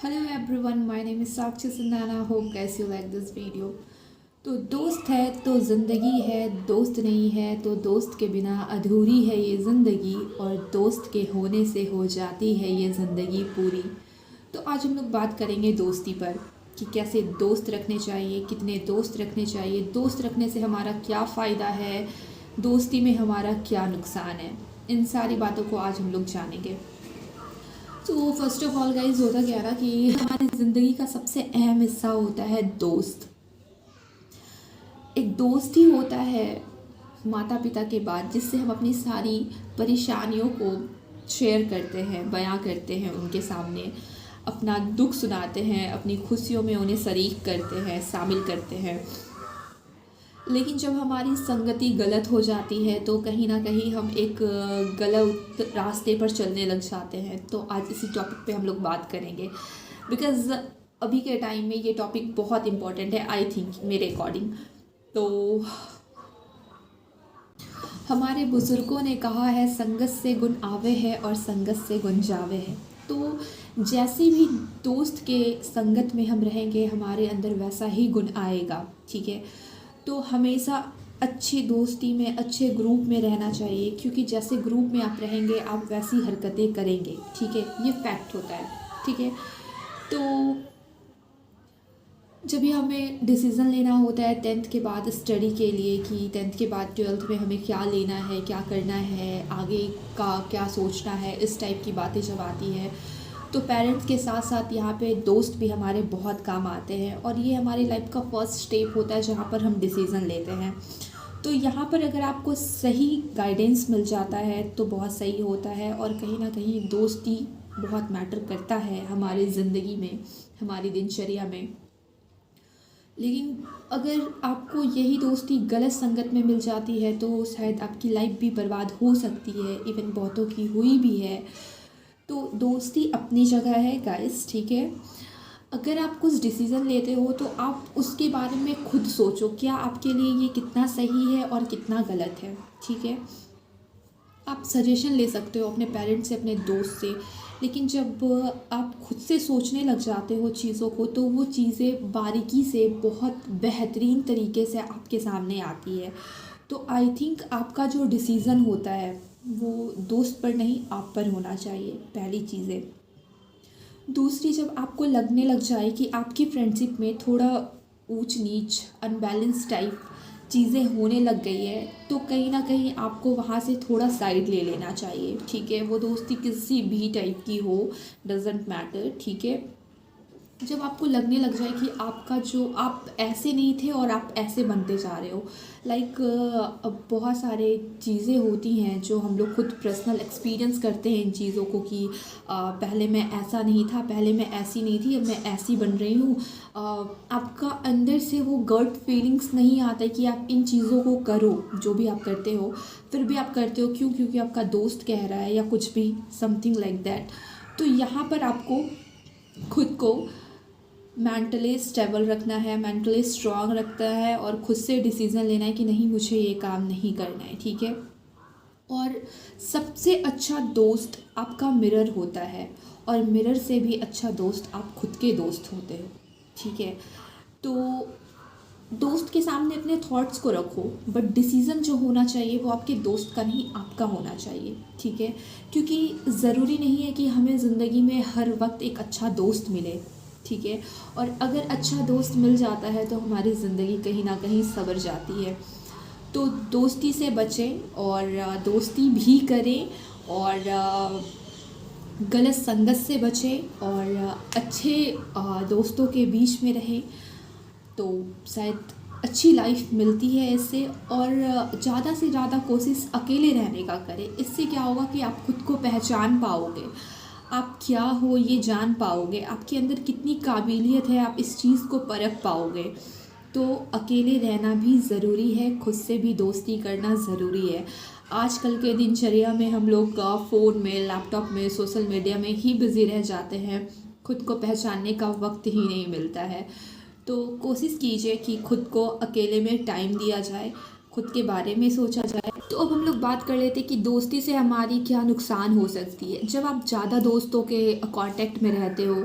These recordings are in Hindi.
Hello everyone, my name is Sakshi Sindhana. Hope guys you like this video. तो दोस्त है तो ज़िंदगी है, दोस्त नहीं है तो दोस्त के बिना अधूरी है ये ज़िंदगी, और दोस्त के होने से हो जाती है ये ज़िंदगी पूरी। तो आज हम लोग बात करेंगे दोस्ती पर कि कैसे दोस्त रखने चाहिए, कितने दोस्त रखने चाहिए, दोस्त रखने से हमारा क्या फ़ायदा है, दोस्ती में हमारा क्या नुकसान है। इन सारी बातों को आज हम लोग जानेंगे। तो फर्स्ट ऑफ ऑल गाइज, होता क्या है ना कि हमारी ज़िंदगी का सबसे अहम हिस्सा होता है दोस्त। एक दोस्त ही होता है माता पिता के बाद जिससे हम अपनी सारी परेशानियों को शेयर करते हैं, बयां करते हैं, उनके सामने अपना दुख सुनाते हैं, अपनी खुशियों में उन्हें शरीक करते हैं, शामिल करते हैं। लेकिन जब हमारी संगति गलत हो जाती है तो कहीं ना कहीं हम एक गलत रास्ते पर चलने लग जाते हैं। तो आज इसी टॉपिक पे हम लोग बात करेंगे, बिकॉज़ अभी के टाइम में ये टॉपिक बहुत इम्पॉर्टेंट है, आई थिंक, मेरे अकॉर्डिंग। तो हमारे बुज़ुर्गों ने कहा है, संगत से गुण आवे है और संगत से गुण जावे है। तो जैसे भी दोस्त के संगत में हम रहेंगे, हमारे अंदर वैसा ही गुण आएगा। ठीक है, तो हमेशा अच्छी दोस्ती में, अच्छे ग्रुप में रहना चाहिए, क्योंकि जैसे ग्रुप में आप रहेंगे आप वैसी हरकतें करेंगे। ठीक है, ये फैक्ट होता है। ठीक है, तो जब भी हमें डिसीज़न लेना होता है 10th के बाद स्टडी के लिए कि 10th के बाद 12th में हमें क्या लेना है, क्या करना है, आगे का क्या सोचना है, इस टाइप की बातें जब आती है तो पेरेंट्स के साथ साथ यहाँ पे दोस्त भी हमारे बहुत काम आते हैं। और ये हमारी लाइफ का फर्स्ट स्टेप होता है जहाँ पर हम डिसीज़न लेते हैं। तो यहाँ पर अगर आपको सही गाइडेंस मिल जाता है तो बहुत सही होता है। और कहीं ना कहीं दोस्ती बहुत मैटर करता है हमारी ज़िंदगी में, हमारी दिनचर्या में। लेकिन अगर आपको यही दोस्ती गलत संगत में मिल जाती है तो शायद आपकी लाइफ भी बर्बाद हो सकती है, इवन बहुतों की हुई भी है। तो दोस्ती अपनी जगह है गाइस। ठीक है, अगर आप कुछ डिसीज़न लेते हो तो आप उसके बारे में खुद सोचो, क्या आपके लिए ये कितना सही है और कितना गलत है। ठीक है, आप सजेशन ले सकते हो अपने पेरेंट्स से, अपने दोस्त से, लेकिन जब आप खुद से सोचने लग जाते हो चीज़ों को तो वो चीज़ें बारीकी से, बहुत बेहतरीन तरीके से आपके सामने आती है। तो आई थिंक आपका जो डिसीज़न होता है वो दोस्त पर नहीं, आप पर होना चाहिए, पहली चीज़ें। दूसरी, जब आपको लगने लग जाए कि आपकी फ्रेंडशिप में थोड़ा ऊंच नीच, अनबैलेंस टाइप चीज़ें होने लग गई है तो कहीं ना कहीं आपको वहाँ से थोड़ा साइड ले लेना चाहिए। ठीक है, वो दोस्ती किसी भी टाइप की हो, डजेंट मैटर। ठीक है, जब आपको लगने लग जाए कि आपका जो, आप ऐसे नहीं थे और आप ऐसे बनते जा रहे हो, लाइक बहुत सारे चीज़ें होती हैं जो हम लोग खुद पर्सनल एक्सपीरियंस करते हैं इन चीज़ों को कि पहले मैं ऐसा नहीं था, पहले मैं ऐसी नहीं थी, अब मैं ऐसी बन रही हूँ। आपका अंदर से वो गट फीलिंग्स नहीं आता है कि आप इन चीज़ों को करो, जो भी आप करते हो, फिर भी आप करते हो क्यों? क्योंकि आपका दोस्त कह रहा है या कुछ भी, समथिंग लाइक दैट। तो यहाँ पर आपको खुद को मेंटली स्टेबल रखना है, मेंटली स्ट्रांग रखता है और खुद से डिसीज़न लेना है कि नहीं, मुझे ये काम नहीं करना है। ठीक है, और सबसे अच्छा दोस्त आपका मिरर होता है, और मिरर से भी अच्छा दोस्त आप खुद के दोस्त होते हो। ठीक है, तो दोस्त के सामने अपने थॉट्स को रखो, बट डिसीज़न जो होना चाहिए वो आपके दोस्त का नहीं, आपका होना चाहिए। ठीक है, क्योंकि ज़रूरी नहीं है कि हमें ज़िंदगी में हर वक्त एक अच्छा दोस्त मिले। ठीक है, और अगर अच्छा दोस्त मिल जाता है तो हमारी ज़िंदगी कहीं ना कहीं संवर जाती है। तो दोस्ती से बचें और दोस्ती भी करें, और गलत संगत से बचें और अच्छे दोस्तों के बीच में रहें तो शायद अच्छी लाइफ मिलती है इससे। और ज़्यादा से ज़्यादा कोशिश अकेले रहने का करें। इससे क्या होगा कि आप खुद को पहचान पाओगे, आप क्या हो ये जान पाओगे, आपके अंदर कितनी काबिलियत है, आप इस चीज़ को परख पाओगे। तो अकेले रहना भी ज़रूरी है, खुद से भी दोस्ती करना ज़रूरी है। आजकल के दिनचर्या में हम लोग फ़ोन में, लैपटॉप में, सोशल मीडिया में ही बिज़ी रह जाते हैं, खुद को पहचानने का वक्त ही नहीं मिलता है। तो कोशिश कीजिए कि खुद को अकेले में टाइम दिया जाए, खुद के बारे में सोचा जाए। तो अब हम लोग बात कर लेते कि दोस्ती से हमारी क्या नुकसान हो सकती है। जब आप ज़्यादा दोस्तों के कांटेक्ट में रहते हो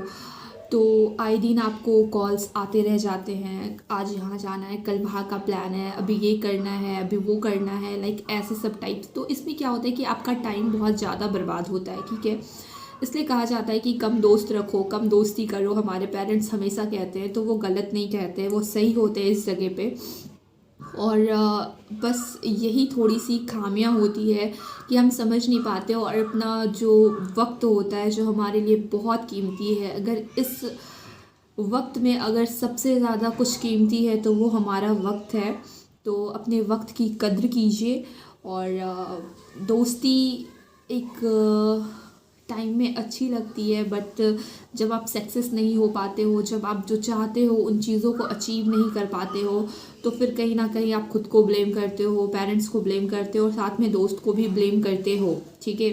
तो आए दिन आपको कॉल्स आते रह जाते हैं, आज यहाँ जाना है, कल वहाँ का प्लान है, अभी ये करना है, अभी वो करना है, लाइक ऐसे सब टाइप्स। तो इसमें क्या होता है कि आपका टाइम बहुत ज़्यादा बर्बाद होता है, ठीक है। इसलिए कहा जाता है कि कम दोस्त रखो, कम दोस्ती करो। हमारे पेरेंट्स हमेशा कहते हैं, तो वो गलत नहीं कहते, वो सही होते हैं इस जगह पे। और बस यही थोड़ी सी खामियां होती है कि हम समझ नहीं पाते, और अपना जो वक्त होता है जो हमारे लिए बहुत कीमती है, अगर इस वक्त में अगर सबसे ज़्यादा कुछ कीमती है तो वो हमारा वक्त है। तो अपने वक्त की कद्र कीजिए। और दोस्ती एक टाइम में अच्छी लगती है, बट जब आप सक्सेस नहीं हो पाते हो, जब आप जो चाहते हो उन चीज़ों को अचीव नहीं कर पाते हो, तो फिर कहीं ना कहीं आप खुद को ब्लेम करते हो, पेरेंट्स को ब्लेम करते हो, और साथ में दोस्त को भी ब्लेम करते हो, ठीक है।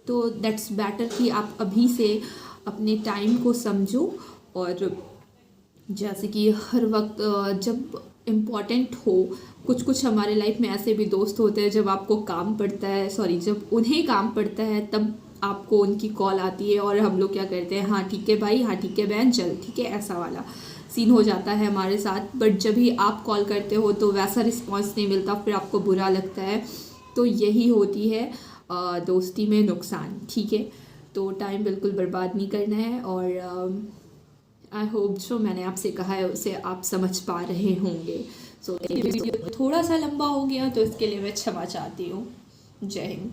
तो दैट्स बेटर कि आप अभी से अपने टाइम को समझो। और जैसे कि हर वक्त जब इम्पॉर्टेंट हो, कुछ हमारे लाइफ में ऐसे भी दोस्त होते हैं जब आपको काम पड़ता है, जब उन्हें काम पड़ता है तब आपको उनकी कॉल आती है, और हम लोग क्या करते हैं, हाँ ठीक है भाई, हाँ ठीक है बहन, चल ठीक है, ऐसा वाला सीन हो जाता है हमारे साथ। बट जब भी आप कॉल करते हो तो वैसा रिस्पॉन्स नहीं मिलता, फिर आपको बुरा लगता है। तो यही होती है दोस्ती में नुकसान, ठीक है। तो टाइम बिल्कुल बर्बाद नहीं करना है। और आई होप जो मैंने आपसे कहा है उसे आप समझ पा रहे होंगे। सो थोड़ा सा लंबा हो गया तो इसके लिए मैं क्षमा चाहती हूँ। जय हिंद।